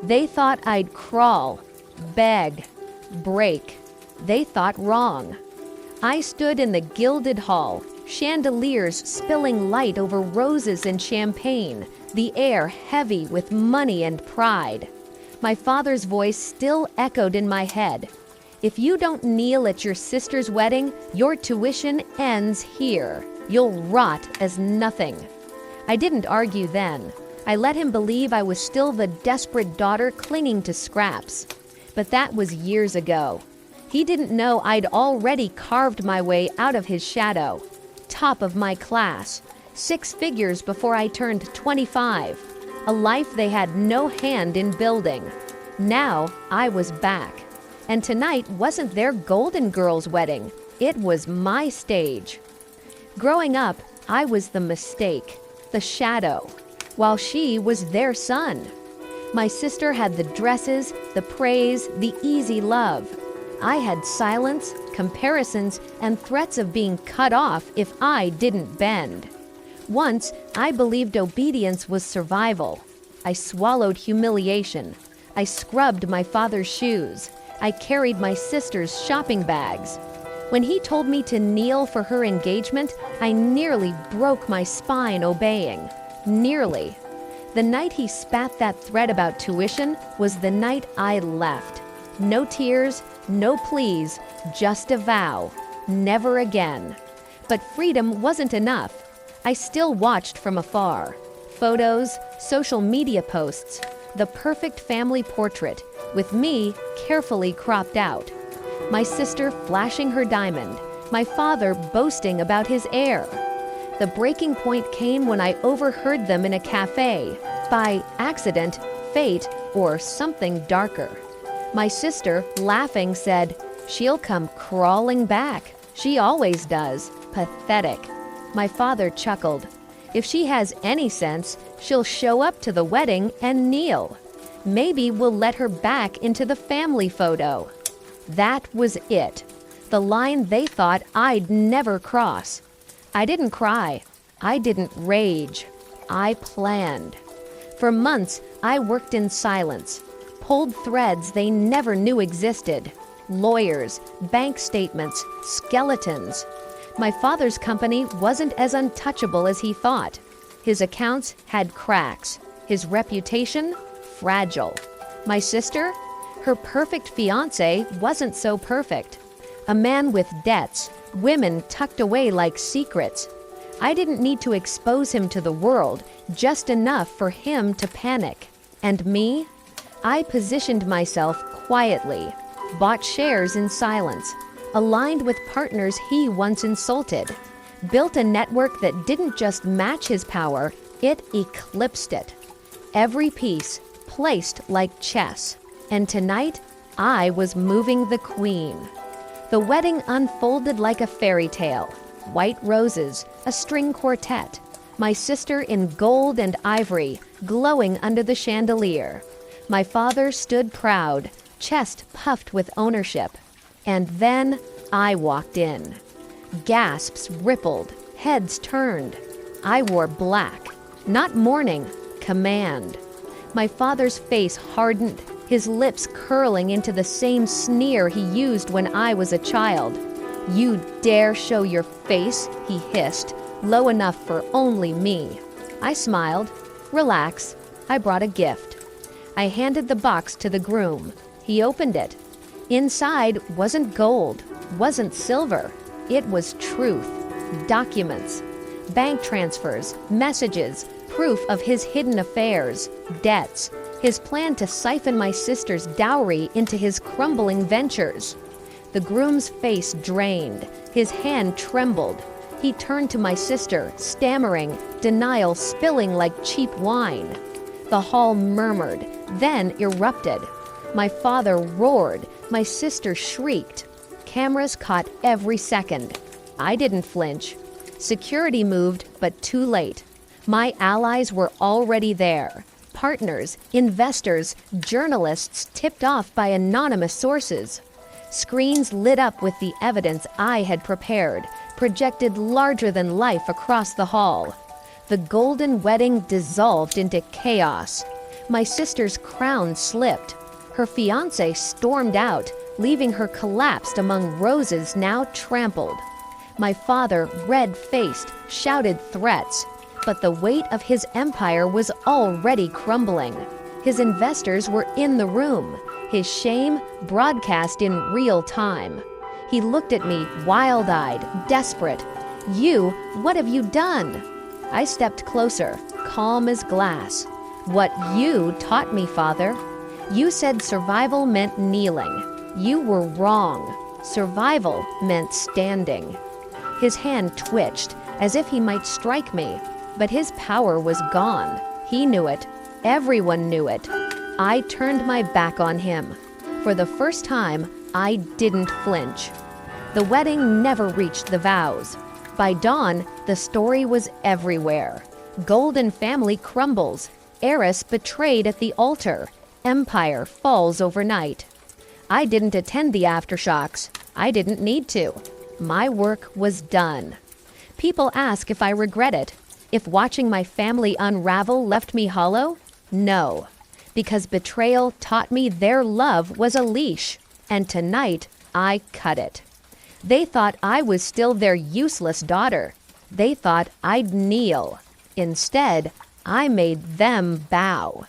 They thought I'd crawl, beg, break. They thought wrong. I stood in the gilded hall, chandeliers spilling light over roses and champagne, the air heavy with money and pride. My father's voice still echoed in my head. If you don't kneel at your sister's wedding, your tuition ends here. You'll rot as nothing. I didn't argue then. I let him believe I was still the desperate daughter clinging to scraps. But that was years ago. He didn't know I'd already carved my way out of his shadow. Top of my class, 6 figures before I turned 25. A life they had no hand in building. Now I was back. And tonight wasn't their Golden Girls wedding. It was my stage. Growing up, I was the mistake, the shadow, while she was their son. My sister had the dresses, the praise, the easy love. I had silence, comparisons, and threats of being cut off if I didn't bend. Once, I believed obedience was survival. I swallowed humiliation. I scrubbed my father's shoes. I carried my sister's shopping bags. When he told me to kneel for her engagement, I nearly broke my spine obeying. Nearly. The night he spat that threat about tuition was the night I left. No tears, no pleas, just a vow. Never again. But freedom wasn't enough. I still watched from afar. Photos, social media posts, the perfect family portrait, with me carefully cropped out. My sister flashing her diamond, my father boasting about his heir. The breaking point came when I overheard them in a cafe, by accident, fate, or something darker. My sister, laughing, said, "She'll come crawling back. She always does. Pathetic." My father chuckled. "If she has any sense, she'll show up to the wedding and kneel. Maybe we'll let her back into the family photo." That was it. The line they thought I'd never cross. I didn't cry. I didn't rage. I planned. For months, I worked in silence, pulled threads they never knew existed. Lawyers, bank statements, skeletons. My father's company wasn't as untouchable as he thought. His accounts had cracks. His reputation, fragile. My sister? Her perfect fiancé wasn't so perfect. A man with debts, women tucked away like secrets. I didn't need to expose him to the world, just enough for him to panic. And me? I positioned myself quietly, bought shares in silence, aligned with partners he once insulted, built a network that didn't just match his power, it eclipsed it. Every piece placed like chess. And tonight, I was moving the queen. The wedding unfolded like a fairy tale. White roses, a string quartet, my sister in gold and ivory, glowing under the chandelier. My father stood proud, chest puffed with ownership. And then I walked in. Gasps rippled, heads turned. I wore black, not mourning, command. My father's face hardened, his lips curling into the same sneer he used when I was a child. "You dare show your face," he hissed, low enough for only me. I smiled. "Relax. I brought a gift." I handed the box to the groom. He opened it. Inside wasn't gold, wasn't silver. It was truth. Documents. Bank transfers, messages, proof of his hidden affairs, debts, his plan to siphon my sister's dowry into his crumbling ventures. The groom's face drained. His hand trembled. He turned to my sister, stammering, denial spilling like cheap wine. The hall murmured, then erupted. My father roared. My sister shrieked. Cameras caught every second. I didn't flinch. Security moved, but too late. My allies were already there. Partners, investors, journalists tipped off by anonymous sources. Screens lit up with the evidence I had prepared, projected larger than life across the hall. The golden wedding dissolved into chaos. My sister's crown slipped. Her fiancé stormed out, leaving her collapsed among roses now trampled. My father, red-faced, shouted threats, but the weight of his empire was already crumbling. His investors were in the room, his shame broadcast in real time. He looked at me, wild-eyed, desperate. "You, what have you done?" I stepped closer, calm as glass. "What you taught me, Father. You said survival meant kneeling. You were wrong. Survival meant standing." His hand twitched, as if he might strike me, but his power was gone. He knew it. Everyone knew it. I turned my back on him. For the first time, I didn't flinch. The wedding never reached the vows. By dawn, the story was everywhere. Golden family crumbles. Heiress betrayed at the altar. Empire falls overnight. I didn't attend the aftershocks. I didn't need to. My work was done. People ask if I regret it. If watching my family unravel left me hollow? No. Because betrayal taught me their love was a leash. And tonight, I cut it. They thought I was still their useless daughter. They thought I'd kneel. Instead, I made them bow.